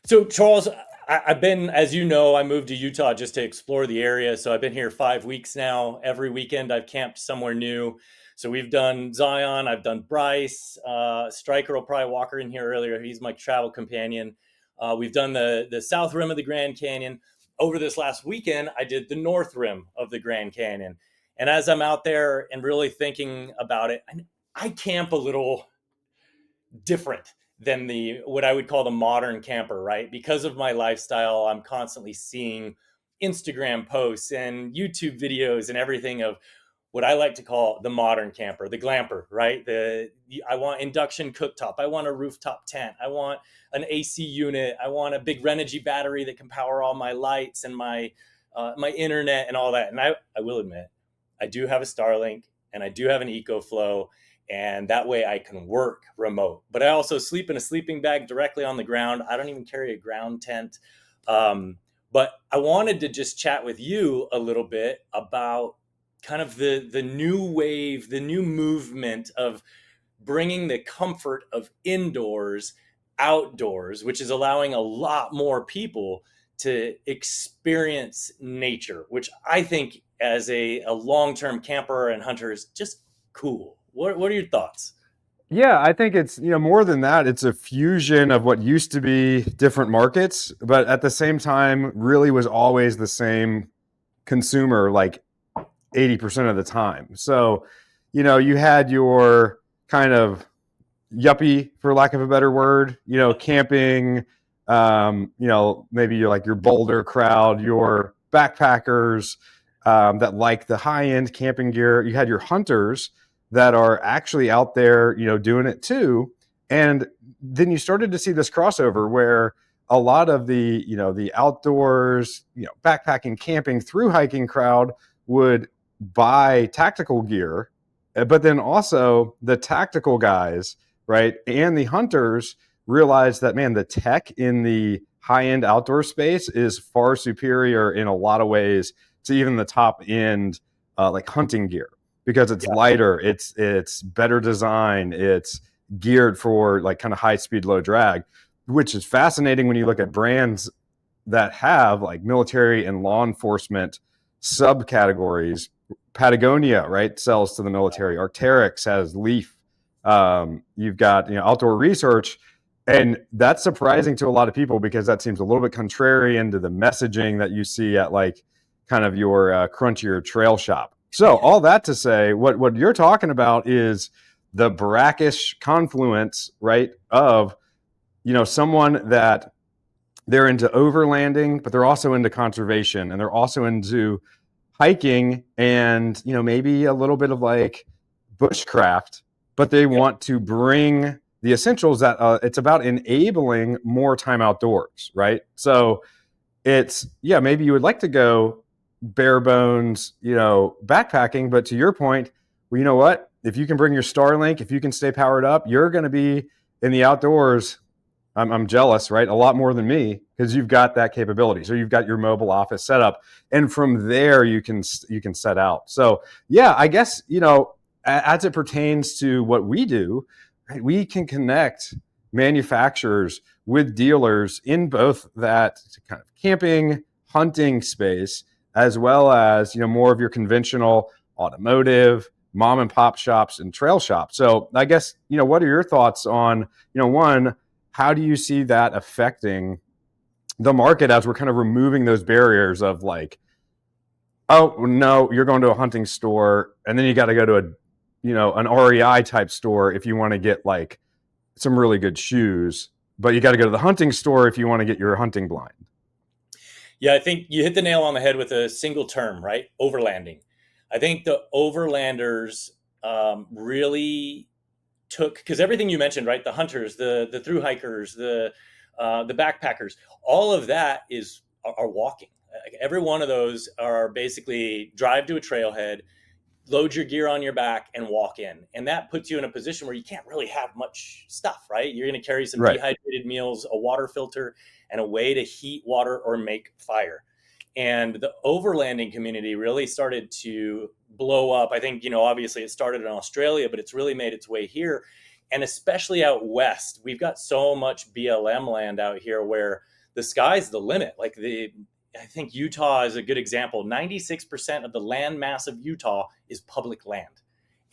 So, Charles, I've been, as you know, I moved to Utah just to explore the area. So I've been here 5 weeks now. Every weekend I've camped somewhere new. So we've done Zion, I've done Bryce, Stryker will probably walk her in here earlier. He's my travel companion. We've done the south rim of the Grand Canyon. Over this last weekend, I did the north rim of the Grand Canyon. And as I'm out there and really thinking about it, I camp a little different than the what I would call the modern camper, right? Because of my lifestyle, I'm constantly seeing Instagram posts and YouTube videos and everything of what I like to call the modern camper, the glamper, right? I want induction cooktop, I want a rooftop tent, I want an AC unit, I want a big Renogy battery that can power all my lights and my internet and all that. And I will admit, I do have a Starlink and I do have an EcoFlow, and that way I can work remote. But I also sleep in a sleeping bag directly on the ground. I don't even carry a ground tent. But I wanted to just chat with you a little bit about kind of the new wave, the new movement of bringing the comfort of indoors outdoors, which is allowing a lot more people to experience nature, which I think as a long-term camper and hunter is just cool. What are your thoughts? Yeah, I think it's, more than that. It's a fusion of what used to be different markets, but at the same time, really was always the same consumer, like 80% of the time. So, you had your kind of yuppie, for lack of a better word, camping, maybe you're like your Boulder crowd, your backpackers that like the high end camping gear. You had your hunters that are actually out there, doing it too. And then you started to see this crossover where a lot of the outdoors, backpacking, camping, through hiking crowd would buy tactical gear, but then also the tactical guys, right, and the hunters realized that, man, the tech in the high end outdoor space is far superior in a lot of ways to even the top end like hunting gear, because it's Yeah. lighter, it's better design, it's geared for like kind of high speed, low drag, which is fascinating when you look at brands that have like military and law enforcement subcategories. Patagonia, right, sells to the military. Arc'teryx has Leaf. You've got outdoor research, and that's surprising to a lot of people because that seems a little bit contrarian to the messaging that you see at like kind of your crunchier trail shop. So all that to say, what you're talking about is the brackish confluence, right, of someone that they're into overlanding, but they're also into conservation, and they're also into hiking and maybe a little bit of like bushcraft, but they Yep. want to bring the essentials that it's about enabling more time outdoors, right? So it's, yeah, maybe you would like to go bare bones, backpacking, but to your point, well, you know what, if you can bring your Starlink, if you can stay powered up, you're going to be in the outdoors. I'm jealous, right? A lot more than me, because you've got that capability. So you've got your mobile office set up, and from there you can set out. So yeah, I guess as it pertains to what we do, right, we can connect manufacturers with dealers in both that kind of camping, hunting space, as well as more of your conventional automotive, mom and pop shops, and trail shops. So I guess what are your thoughts on one, how do you see that affecting the market as we're kind of removing those barriers of like, oh no, you're going to a hunting store and then you got to go to a an REI type store if you want to get like some really good shoes, but you got to go to the hunting store if you want to get your hunting blind. Yeah, I think you hit the nail on the head with a single term, right? Overlanding. I think the overlanders really took, because everything you mentioned, right? The hunters, the through hikers, the backpackers, all of that are walking. Like, every one of those are basically drive to a trailhead, load your gear on your back, and walk in. And that puts you in a position where you can't really have much stuff, right? You're going to carry some Right. dehydrated meals, a water filter, and a way to heat water or make fire. and the overlanding community really started to blow up. I think, obviously it started in Australia, but it's really made its way here. And especially out west, we've got so much BLM land out here where the sky's the limit. I think Utah is a good example. 96% of the land mass of Utah is public land.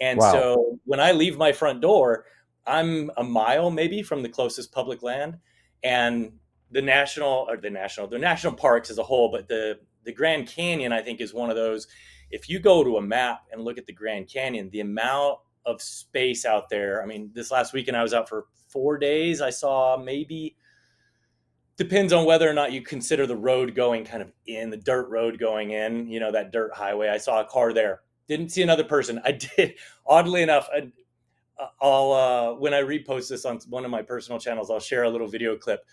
And Wow. so when I leave my front door, I'm a mile maybe from the closest public land. And the national parks as a whole, but the Grand Canyon, I think, is one of those. If you go to a map and look at the Grand Canyon, the amount of space out there. I mean, this last weekend I was out for 4 days. I saw maybe, depends on whether or not you consider the road going kind of in, the dirt road going in, that dirt highway. I saw a car there. Didn't see another person. I did, oddly enough, I'll when I repost this on one of my personal channels, I'll share a little video clip.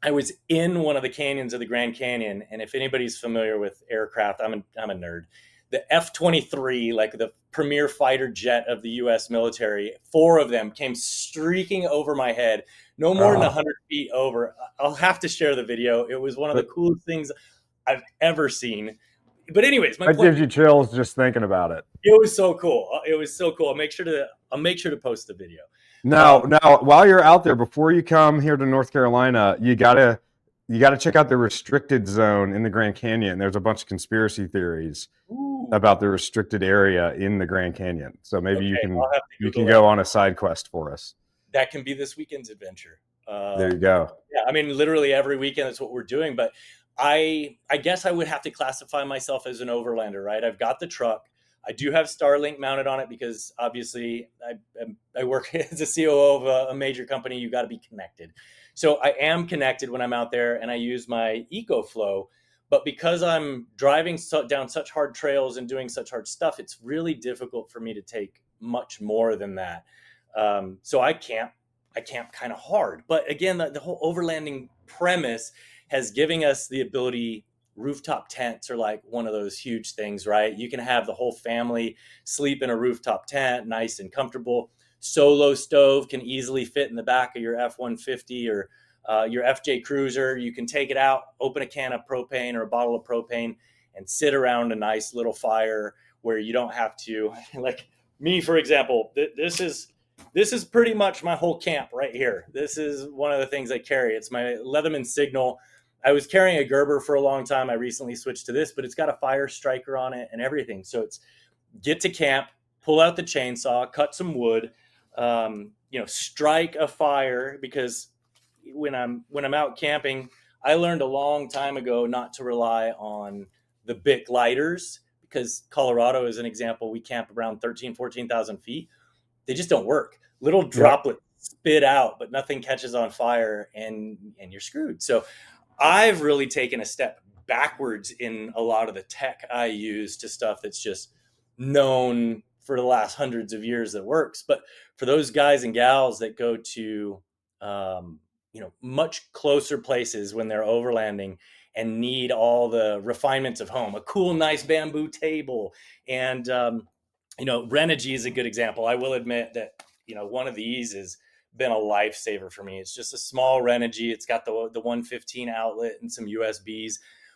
I was in one of the canyons of the Grand Canyon, and if anybody's familiar with aircraft, I'm a nerd. The F-23, like the premier fighter jet of the U.S. military, 4 of them came streaking over my head, no more than Oh, 100 feet over. I'll have to share the video. It was one of the that coolest things I've ever seen. But anyways, my point, gives you chills just thinking about it. it was so cool. It was so cool. I'll make sure to post the video. Um, Now, while you're out there, before you come here to North Carolina, you gotta check out the restricted zone in the Grand Canyon. There's a bunch of conspiracy theories ooh, about the restricted area in the Grand Canyon. So maybe you okay, can I'll have to you can Google it. go on a side quest for us. That can be this weekend's adventure. There you go. Yeah, I mean, literally every weekend that's what we're doing. But I guess I would have to classify myself as an overlander, right? I've got the truck. I do have Starlink mounted on it because obviously I work as a COO of a major company. You got to be connected. So I am connected when I'm out there, and I use my EcoFlow. But because I'm driving down such hard trails and doing such hard stuff, it's really difficult for me to take much more than that. So I camp kind of hard. But again, the whole overlanding premise has given us the ability. Rooftop tents are like one of those huge things, right? You can have the whole family sleep in a rooftop tent, nice and comfortable. Solo stove can easily fit in the back of your F-150 or your FJ Cruiser. You can take it out, open a can of propane or a bottle of propane, and sit around a nice little fire where you don't have to, like me, for example. This is pretty much my whole camp right here. This is one of the things I carry. It's my Leatherman Signal. I was carrying a Gerber for a long time. I recently switched to this, but it's got a fire striker on it and everything. So it's get to camp, pull out the chainsaw, cut some wood, strike a fire, because when I'm out camping, I learned a long time ago not to rely on the Bic lighters, because Colorado is an example. We camp around 13, 14,000 feet. They just don't work. Little Yep. droplets spit out, but nothing catches on fire, and you're screwed. So I've really taken a step backwards in a lot of the tech I use to stuff that's just known for the last hundreds of years that works. But for those guys and gals that go to, much closer places when they're overlanding and need all the refinements of home, a cool, nice bamboo table, and Renogy is a good example. I will admit that one of these has been a lifesaver for me. It's just a small Renogy. It's got the 115 outlet and some USBs.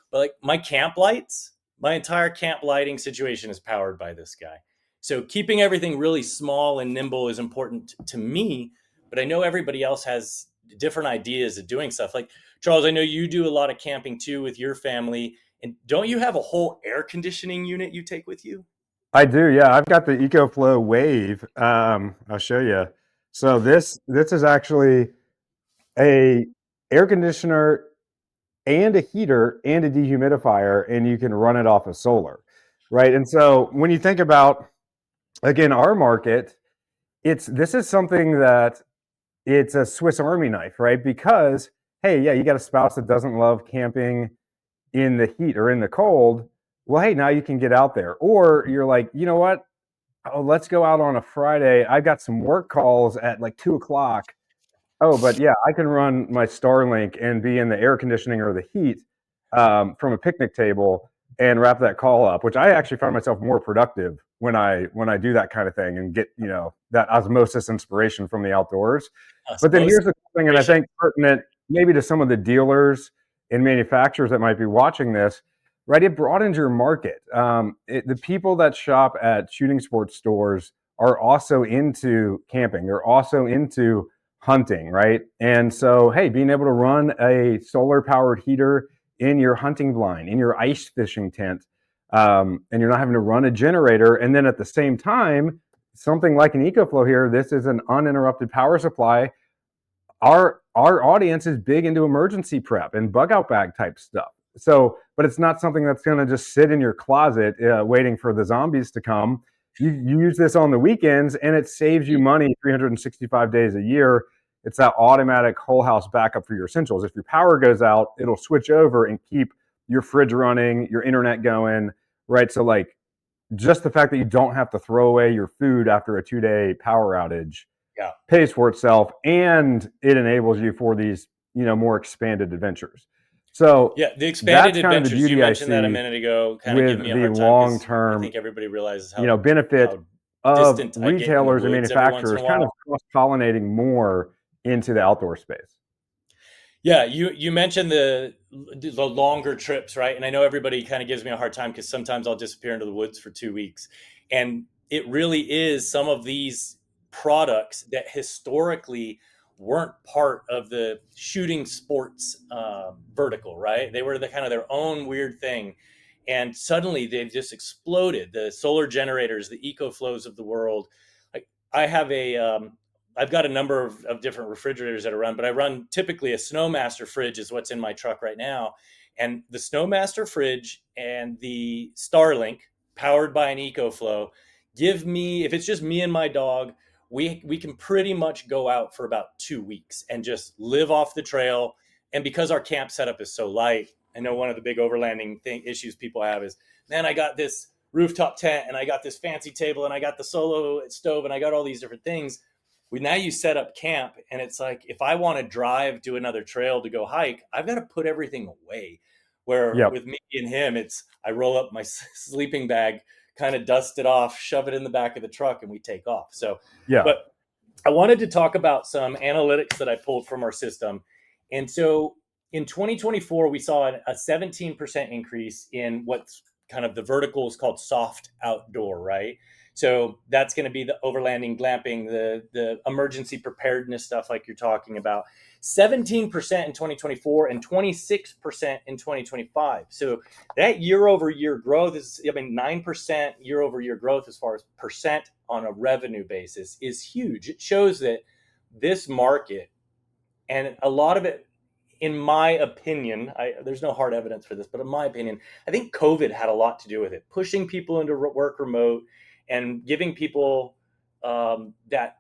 But like my camp lights, my entire camp lighting situation is powered by this guy. So keeping everything really small and nimble is important to me. But I know everybody else has different ideas of doing stuff. Like Charles, I know you do a lot of camping too with your family. And don't you have a whole air conditioning unit you take with you? I do, yeah. I've got the EcoFlow Wave. I'll show you. So this is actually a air conditioner and a heater and a dehumidifier, and you can run it off of solar, right? And so when you think about, again, our market, this is something that it's a Swiss Army knife, right? Because hey, yeah, you got a spouse that doesn't love camping in the heat or in the cold. Well, hey, now you can get out there. Or you're like, you know what? Oh, let's go out on a Friday. I've got some work calls at like 2 o'clock. Oh, but yeah, I can run my Starlink and be in the air conditioning or the heat from a picnic table and wrap that call up, which I actually find myself more productive when I do that kind of thing and get that osmosis inspiration from the outdoors. But then Osmosis. here's the thing, and I think pertinent maybe to some of the dealers and manufacturers that might be watching this. right? It broadens your market. The people that shop at shooting sports stores are also into camping. They're also into hunting, right? And so, hey, being able to run a solar powered heater in your hunting blind, in your ice fishing tent, and you're not having to run a generator. And then at the same time, something like an EcoFlow here, this is an uninterrupted power supply. Our audience is big into emergency prep and bug out bag type stuff. So, but it's not something that's going to just sit in your closet waiting for the zombies to come. You use this on the weekends, and it saves you money 365 days a year. It's that automatic whole house backup for your essentials. If your power goes out, it'll switch over and keep your fridge running, your internet going, right? So, like, just the fact that you don't have to throw away your food after a 2-day power outage Yeah. pays for itself, and it enables you for these, more expanded adventures. So Yeah, the expanded that's kind of the adventures, you beauty I mentioned that a see minute ago, kind of give with me a the hard time long because I term, think everybody realizes benefit how of distant I get in the retailers and woods every once in manufacturers a kind of while. cross pollinating more into the outdoor space. Yeah, you mentioned the longer trips, right? And I know everybody kind of gives me a hard time because sometimes I'll disappear into the woods for 2 weeks, and it really is some of these products that historically weren't part of the shooting sports vertical, right? They were the kind of their own weird thing, and suddenly they've just exploded. The solar generators, the EcoFlows of the world. Like I have I've got a number of different refrigerators that I run, but I run typically a Snowmaster fridge is what's in my truck right now. And the Snowmaster fridge and the Starlink powered by an EcoFlow give me, if it's just me and my dog, we can pretty much go out for about 2 weeks and just live off the trail. And because our camp setup is so light, I know one of the big overlanding issues people have is, man, I got this rooftop tent and I got this fancy table and I got the solo stove and I got all these different things. Now you set up camp and it's like, if I want to drive to another trail to go hike, I've got to put everything away. Where Yep. with me and him, it's I roll up my sleeping bag, kind of dust it off, shove it in the back of the truck, and we take off. So, Yeah. but I wanted to talk about some analytics that I pulled from our system. And so in 2024, we saw a 17% increase in what's kind of the vertical is called soft outdoor, right? So that's going to be the overlanding, glamping, the emergency preparedness stuff like you're talking about. 17% in 2024 and 26% in 2025. So that year over year growth is, 9% year over year growth as far as percent on a revenue basis is huge. It shows that this market, and a lot of it, in my opinion, there's no hard evidence for this, but in my opinion, I think COVID had a lot to do with it, pushing people into work remote and giving people that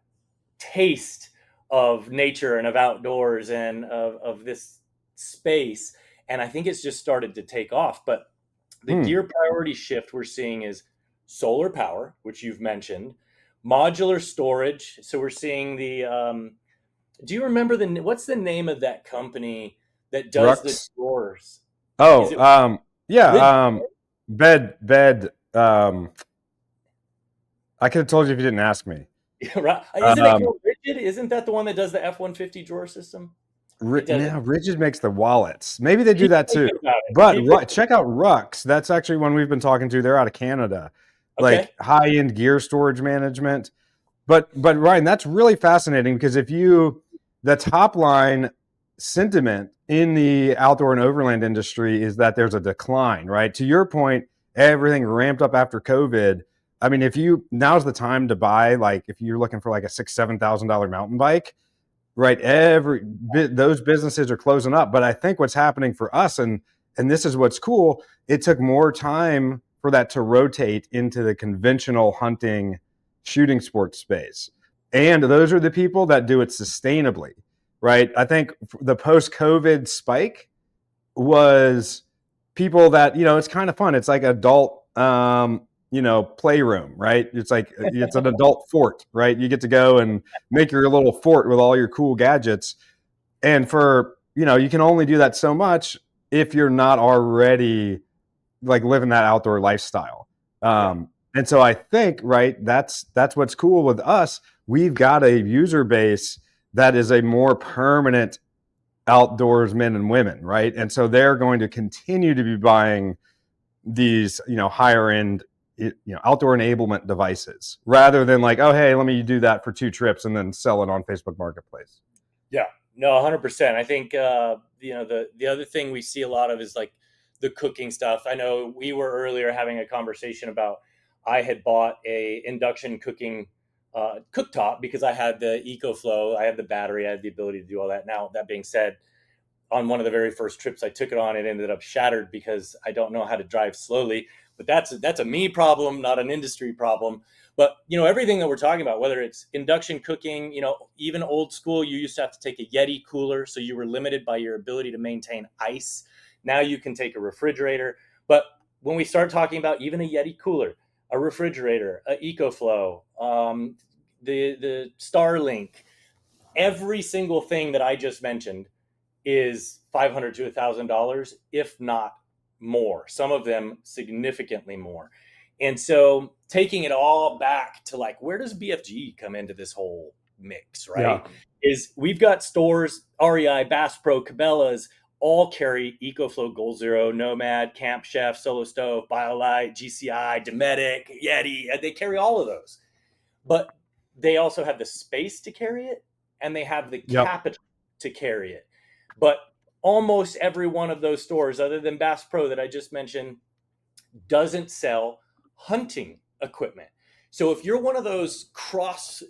taste of nature and of outdoors and of this space. And I think it's just started to take off. But the Hmm. gear priority shift we're seeing is solar power, which you've mentioned, modular storage. So we're seeing do you remember what's the name of that company that does the Rux. drawers? Is Oh, it Rid? yeah. Bed. I could have told you if you didn't ask me. Right? Isn't it Um, called Rigid? Isn't that the one that does the F-150 drawer system? It does it. Now Ridges makes the wallets. Maybe they do Keep that too. thinking about it. But Keep thinking. check out Rux. That's actually one we've been talking to. They're out of Canada, Okay. like high end gear storage management. But Ryan, that's really fascinating because the top line sentiment in the outdoor and overland industry is that there's a decline, right? To your point, everything ramped up after COVID. I mean, now's the time to buy, like if you're looking for like a $6,000-7,000 mountain bike, right? Those businesses are closing up. But I think what's happening for us, and this is what's cool, it took more time for that to rotate into the conventional hunting shooting sports space. And those are the people that do it sustainably, right? I think the post COVID spike was people that, it's kind of fun. It's like adult, playroom, right? It's like, it's an adult fort, right? You get to go and make your little fort with all your cool gadgets. And you can only do that so much if you're not already like living that outdoor lifestyle. Yeah. And so I think, right, that's what's cool with us. We've got a user base that is a more permanent outdoors men and women, right? And so they're going to continue to be buying these, higher end, outdoor enablement devices, rather than like, oh, hey, let me do that for 2 trips and then sell it on Facebook Marketplace. Yeah, no, 100%. I think the other thing we see a lot of is like the cooking stuff. I know we were earlier having a conversation about I had bought a induction cooking cooktop because I had the EcoFlow, I had the battery, I had the ability to do all that. Now that being said, on one of the very first trips I took it on, it ended up shattered because I don't know how to drive slowly. But that's a me problem, not an industry problem. But everything that we're talking about, whether it's induction cooking, even old school, you used to have to take a Yeti cooler, so you were limited by your ability to maintain ice. Now you can take a refrigerator. But when we start talking about even a Yeti cooler, a refrigerator, a EcoFlow, the Starlink, every single thing that I just mentioned is $500 to $1,000, if not more. Some of them significantly more. And so taking it all back to like, where does BFG come into this whole mix, Yeah. right? Is we've got stores, REI, Bass Pro, Cabela's, all carry EcoFlow, Goal Zero, Nomad, Camp Chef, Solo Stove, BioLite, GCI, Dometic, Yeti. They carry all of those. But they also have the space to carry it and they have the Yep. capital to carry it. But almost every one of those stores, other than Bass Pro that I just mentioned, doesn't sell hunting equipment. So if you're one of those cross,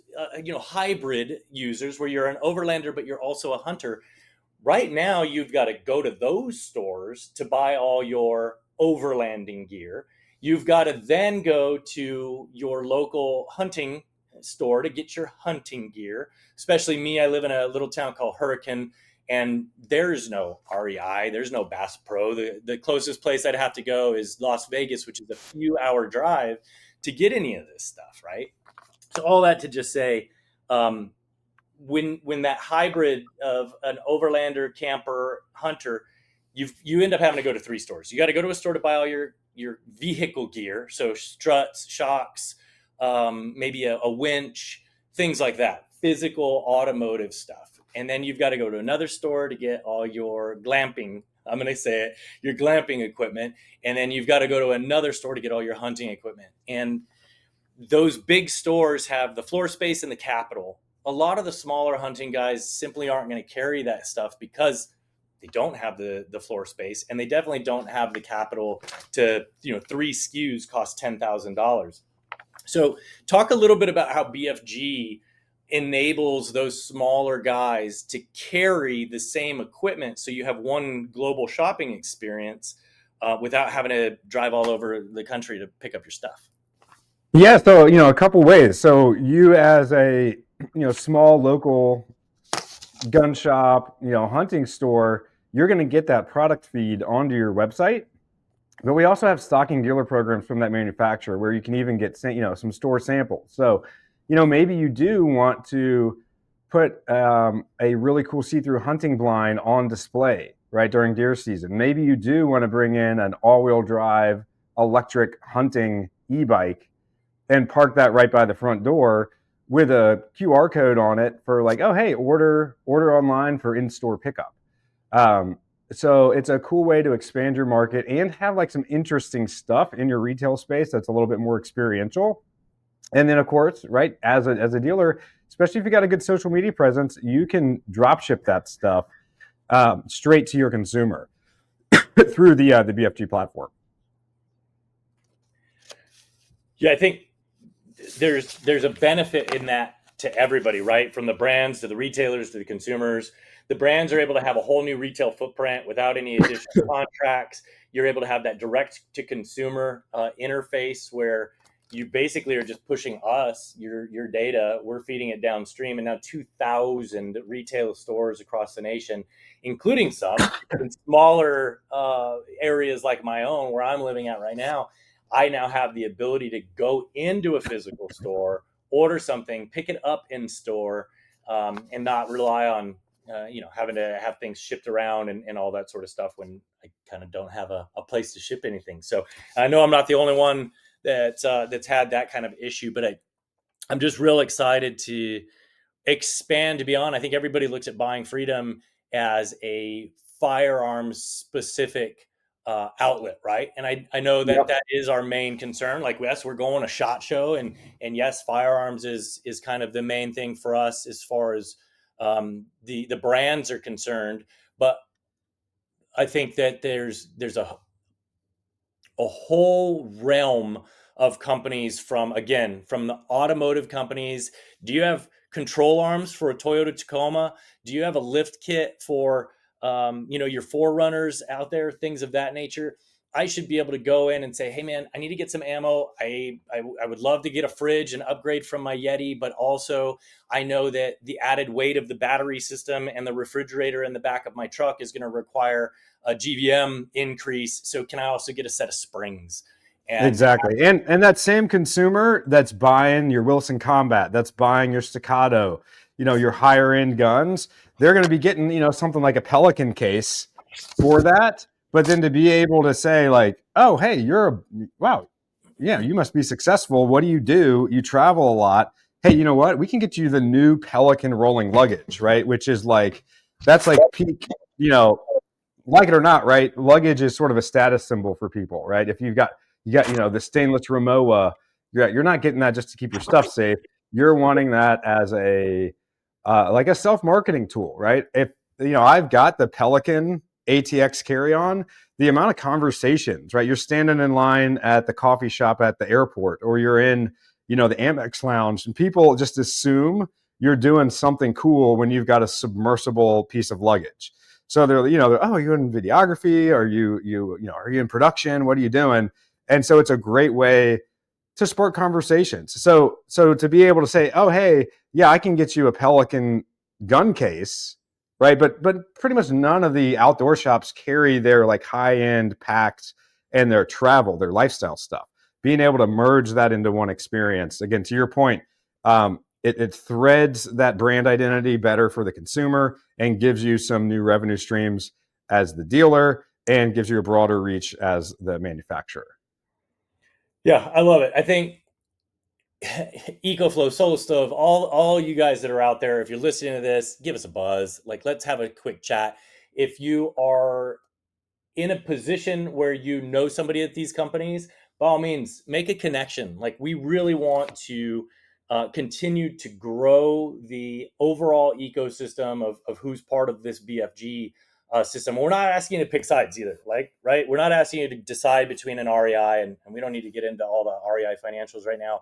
hybrid users where you're an overlander but you're also a hunter, right now you've got to go to those stores to buy all your overlanding gear. You've got to then go to your local hunting store to get your hunting gear. Especially me, I live in a little town called Hurricane, and there's no REI, there's no Bass Pro. The closest place I'd have to go is Las Vegas, which is a few-hour drive to get any of this stuff, right? So all that to just say, um, when that hybrid of an overlander, camper, hunter, you end up having to go to three stores. You got to go to a store to buy all your vehicle gear, so struts, shocks, maybe a winch, things like that, physical automotive stuff. And then you've got to go to another store to get all your glamping. I'm going to say it, your glamping equipment, and then you've got to go to another store to get all your hunting equipment. And those big stores have the floor space and the capital. A lot of the smaller hunting guys simply aren't going to carry that stuff because they don't have the floor space, and they definitely don't have the capital to, three SKUs cost $10,000. So talk a little bit about how BFG enables those smaller guys to carry the same equipment so you have one global shopping experience without having to drive all over the country to pick up your stuff. Yeah, so a couple ways. So you, as a small local gun shop, hunting store, you're going to get that product feed onto your website. But we also have stocking dealer programs from that manufacturer where you can even get some store samples. So maybe you do want to put a really cool see-through hunting blind on display right during deer season. Maybe you do want to bring in an all-wheel drive electric hunting e-bike and park that right by the front door with a QR code on it for like, oh, hey, order online for in-store pickup. So it's a cool way to expand your market and have like some interesting stuff in your retail space that's a little bit more experiential. And then, of course, right, as a dealer, especially if you got a good social media presence, you can drop ship that stuff straight to your consumer through the BFG platform. Yeah, I think there's a benefit in that to everybody, right? From the brands to the retailers to the consumers. The brands are able to have a whole new retail footprint without any additional contracts. You're able to have that direct to consumer interface where you basically are just pushing us your data. We're feeding it downstream, and now 2,000 retail stores across the nation, including some in smaller areas like my own, where I'm living at right now. I now have the ability to go into a physical store, order something, pick it up in store, and not rely on having to have things shipped around and all that sort of stuff when I kind of don't have a place to ship anything. So I know I'm not the only one that's had that kind of issue, but I'm just real excited to expand beyond. I think everybody looks at buying freedom as a firearms specific outlet, right? And I know that Yep. that is our main concern. Like, yes, we're going a shot show, and yes, firearms is kind of the main thing for us as far as the brands are concerned. But I think that there's a whole realm of companies, from, again, from the automotive companies. Do you have control arms for a Toyota Tacoma? Do you have a lift kit for your forerunners out there, things of that nature? I should be able to go in and say, hey man, I need to get some ammo. I would love to get a fridge and upgrade from my Yeti, but also I know that the added weight of the battery system and the refrigerator in the back of my truck is going to require a GVM increase. So can I also get a set of springs? And Exactly. And that same consumer that's buying your Wilson Combat, that's buying your Staccato, your higher end guns, they're going to be getting, something like a Pelican case for that. But then to be able to say like, oh, hey, wow, yeah, you must be successful. What do? You travel a lot. Hey, you know what? We can get you the new Pelican rolling luggage, right? Which is like, that's like peak, you know, like it or not, right? Luggage is sort of a status symbol for people, right? If you got the stainless Rimowa, you're not getting that just to keep your stuff safe. You're wanting that as a like a self marketing tool, right? If I've got the Pelican ATX carry on, the amount of conversations, right? You're standing in line at the coffee shop at the airport, or you're in the Amex lounge, and people just assume you're doing something cool when you've got a submersible piece of luggage. So they're oh, you're in videography, or are you in production? What are you doing? And so it's a great way to spark conversations. So to be able to say, oh, hey, yeah, I can get you a Pelican gun case, right? But pretty much none of the outdoor shops carry their like high end packs and their their lifestyle stuff. Being able to merge that into one experience, again, to your point, it threads that brand identity better for the consumer and gives you some new revenue streams as the dealer, and gives you a broader reach as the manufacturer. yeah, I love it. I think EcoFlow, Solo Stove, all you guys that are out there, if you're listening to this, give us a buzz. Like, let's have a quick chat. If you are in a position where you know somebody at these companies, by all means, make a connection. Like, we really want to continue to grow the overall ecosystem of who's part of this BFG system. We're not asking you to pick sides either, like, right? We're not asking you to decide between an REI, and we don't need to get into all the REI financials right now,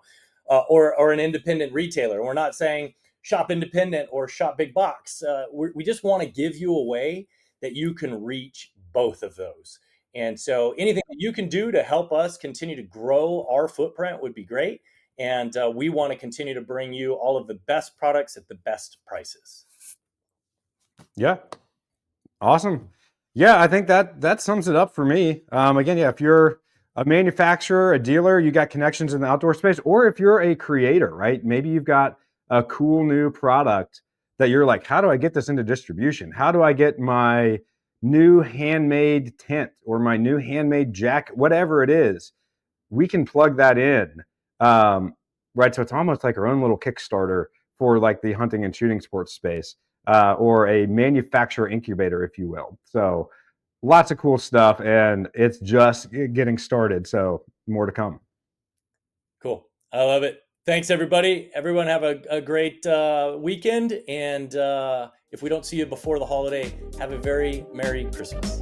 or an independent retailer. We're not saying shop independent or shop big box. We just want to give you a way that you can reach both of those. And so anything that you can do to help us continue to grow our footprint would be great. And we want to continue to bring you all of the best products at the best prices. Yeah. Awesome. Yeah, I think that sums it up for me. Again, yeah, if you're a manufacturer, a dealer, you got connections in the outdoor space, or if you're a creator, right? Maybe you've got a cool new product that you're like, how do I get this into distribution? How do I get my new handmade tent or my new handmade jacket, whatever it is? We can plug that in, right? So it's almost like our own little Kickstarter for like the hunting and shooting sports space, or a manufacturer incubator, if you will. So lots of cool stuff, and it's just getting started. So more to come. Cool. I love it. Thanks, everybody. Everyone have a great weekend. And if we don't see you before the holiday, have a very Merry Christmas.